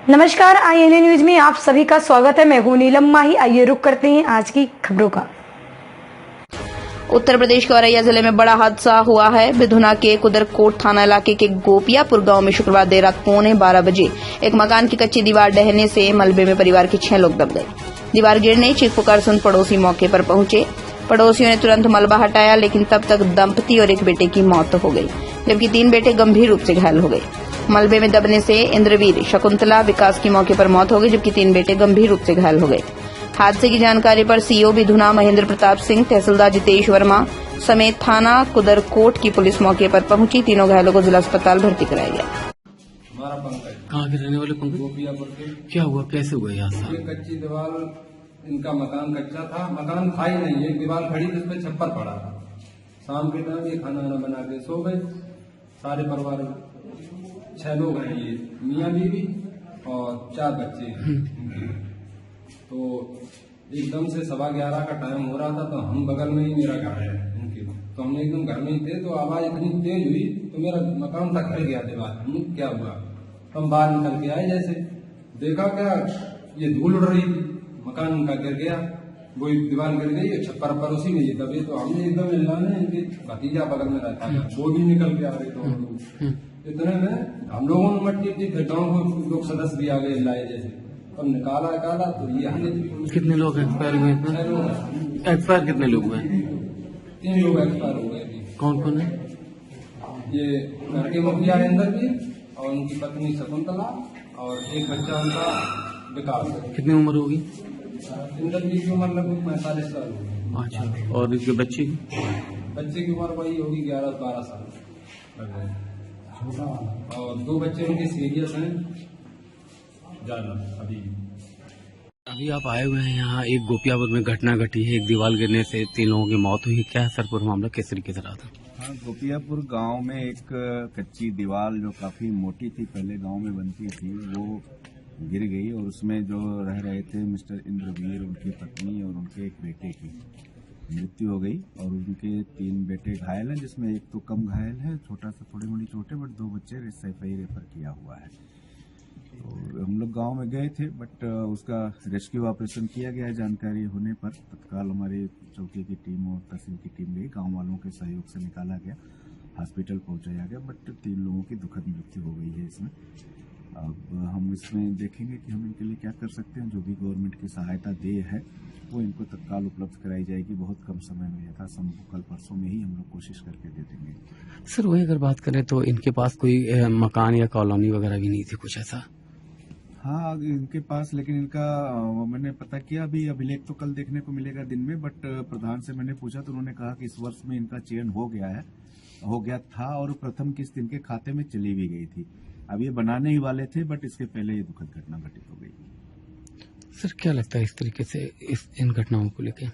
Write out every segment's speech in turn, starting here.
नमस्कार, INA news में आप सभी का स्वागत है। मैं हूं नीलम माही। आइए रुक करते हैं आज की खबरों का। उत्तर प्रदेश के औरैया जिले में बड़ा हादसा हुआ है। बिधुना के कुदरकोट थाना इलाके के गोपियापुर गांव में शुक्रवार देर रात 11:15 बजे एक मकान की कच्ची दीवार ढहने से मलबे में परिवार के 6 लोग दब गए। दीवार गिरने चीख पुकार सुन पड़ोसी मौके पर पहुंचे। पड़ोसियों ने तुरंत मलबा हटाया, लेकिन तब तक दंपति और एक बेटे की मौत हो गई, जबकि 3 बेटे गंभीर रूप से घायल हो गए। मलबे में दबने से इंद्रवीर, शकुंतला, विकास की मौके पर मौत हो गई, जबकि 3 बेटे गंभीर रूप से घायल हो गए। हादसे की जानकारी पर सीओ बिधुना महेंद्र प्रताप सिंह, तहसीलदार जितेश वर्मा समेत थाना कुदरकोट की पुलिस मौके पर पहुंची। तीनों घायलों को जिला अस्पताल भर्ती कराया गया। हमारा पंकज कहाँ के रहने वाले पंकज? गोपियापुर के। क्या हुआ, कैसे हुआ यहाँ से? ये कच्ची दीवार, इनका मकान कच्चा था, मकान था ही नहीं, एक दीवार खड़ी थी, उसपे छप्पर पड़ा था। शाम के टाइम ये खाना वाना बना के सो गए। सारे परिवार 6 लोग हैं, ये मियाँ बीवी और 4 बच्चे हैं। तो एकदम से 11:15 का टाइम हो रहा था, तो हम बगल में ही, मेरा घर है उनके, तो हम एकदम घर में ही थे, तो आवाज इतनी तेज हुई तो मेरा मकान तक हिल गया दीवार। क्या हुआ? तो हम बाहर निकल के आए, जैसे देखा क्या ये धूल उड़ रही थी, मकान उनका गिर गया, वो दीवार गिर गई, छप्पर पर उसी में ये दबे। तो हमने एकदम हिलाने, इनके भतीजा बगल में रहता है, वो भी निकल के आ गए। तो इतने में हम लोगों ने मट्टी थी, फिर गाँव के लोग सदस्य भी आ गए हिलाए जैसे, और निकाला तो ये हालत। कितने लोग एक्सपायर हुए? 6 लोग हैं। एक्सपायर कितने लोग हुए? 3 लोग एक्सपायर हो गए थे। कौन कौन है? ये घर के मुखिया इंद्रवीर और उनकी पत्नी शकुंतला और एक बच्चा उनका विकास। कितनी उम्र होगी? इंद्रवीर की उम्र लगभग 45 साल होगी। अच्छा, और इसके बच्चे की? बच्चे की उम्र वही होगी 11-12 साल और 2 बच्चे उनके सीरियस हैं ज्यादा अभी। आप आए हुए हैं यहाँ, एक गोपियापुर में घटना घटी है, एक दीवार गिरने से 3 लोगों की मौत हुई। क्या है सर पूरा मामला, किस तरीके से रहा था? हाँ, गोपियापुर गांव में एक कच्ची दीवार जो काफी मोटी थी, पहले गांव में बनती थी, वो गिर गई और उसमें जो रह रहे थे मिस्टर इंद्रवीर, उनकी पत्नी और उनके एक बेटे की मृत्यु हो गई और उनके 3 बेटे घायल हैं, जिसमें एक तो कम घायल है, छोटा सा, थोड़ी मोड़ी चोट है, बट 2 बच्चे SFI रेफर किया हुआ है। तो हम लोग गांव में गए थे, बट उसका रेस्क्यू ऑपरेशन किया गया है। जानकारी होने पर तत्काल हमारी चौकी की टीम और तहसील की टीम गई, गांव वालों के सहयोग से निकाला गया, हॉस्पिटल पहुंचाया गया, बट 3 लोगों की दुखद मृत्यु हो गई है इसमें। अब हम इसमें देखेंगे कि हम इनके लिए क्या कर सकते हैं। जो भी गवर्नमेंट की सहायता दे है वो इनको तत्काल उपलब्ध कराई जाएगी, बहुत कम समय में, यथासंभव कल परसों में ही हम लोग कोशिश करके दे देंगे। सर वही अगर बात करें तो इनके पास कोई मकान या कॉलोनी वगैरह भी नहीं थी, कुछ ऐसा? हाँ, इनके पास, लेकिन इनका मैंने पता किया, अभी अभिलेख तो कल देखने को मिलेगा दिन में, बट प्रधान से मैंने पूछा तो उन्होंने कहा कि इस वर्ष में इनका चयन हो गया था और प्रथम किस्त इनके खाते में चली भी गई थी। अब ये बनाने ही वाले थे, बट इसके पहले ये दुखद घटना घटित हो गई। सर क्या लगता है इस तरीके से इन घटनाओं को लेकर?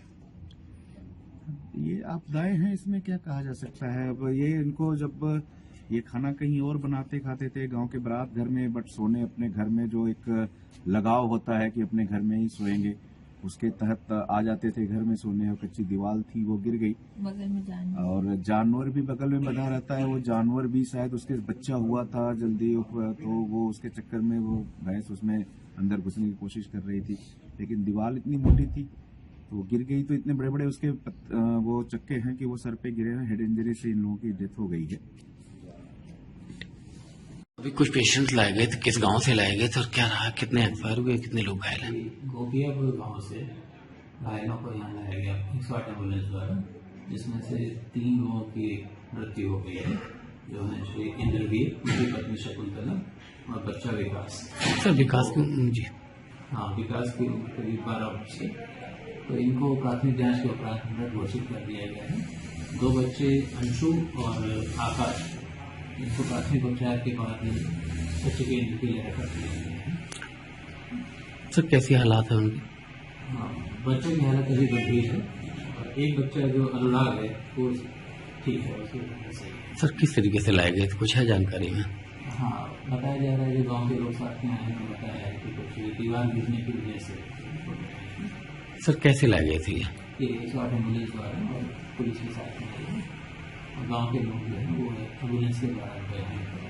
ये आपदाएं हैं, इसमें क्या कहा जा सकता है। अब ये इनको, जब ये खाना कहीं और बनाते खाते थे गांव के बारात घर में, बट सोने अपने घर में जो एक लगाव होता है कि अपने घर में ही सोएंगे, उसके तहत आ जाते थे घर में सोने, और कच्ची दीवार थी वो गिर गई, बगल में जानवर, और जानवर भी बगल में बंधा रहता है, वो जानवर भी शायद उसके बच्चा हुआ था जल्दी, तो वो उसके चक्कर में वो भैंस उसमें अंदर घुसने की कोशिश कर रही थी, लेकिन दीवार इतनी मोटी थी तो गिर गई। तो इतने बड़े बड़े उसके वो चक्के हैं कि वो सर पे गिरे हैं, हेड इंजरी से इन लोगों की डेथ हो गई है। अभी कुछ पेशेंट लाए गए थे, किस गांव से लाए गए थे और क्या रहा, कितने एक्सपायर हुए, कितने लोग घायल हैं? गोपियापुर गांव से घायलों को यहाँ लाया गया 108 एम्बुलेंस द्वारा, जिसमें से 3 लोगों की मृत्यु हो गई है, जो है श्री इंद्रवीर, उनकी पत्नी शकुंतला और बच्चा विकास। सर विकास की जी? हाँ, विकास की उम्र करीब 12 वर्ष है। तो इनको प्राथमिक जांच के उपरांत मृत घोषित कर दिया गया है। 2 बच्चे अंशु और आकाश, इनको प्राथमिक उपचार के बाद बच्चे के इंद्र के लिए रेफर किया गया है। सर कैसी हालात है उनकी? हाँ, बच्चे की हालत अभी गंभीर है और एक बच्चा जो अनुराग है वो ठीक है, उसकी सही है। सर किस तरीके से लाए गए थे, कुछ है जानकारी में? हाँ, बताया जा रहा है कि गांव के लोग साथ में आए हैं, बताया है कि कुछ दीवार गिरने की वजह से। सर कैसे लाए गए थे ये 108 एम्बुलेंस द्वारा और पुलिस के साथ में, और गाँव के लोग जो है वो एम्बुलेंस के द्वारा गए हैं।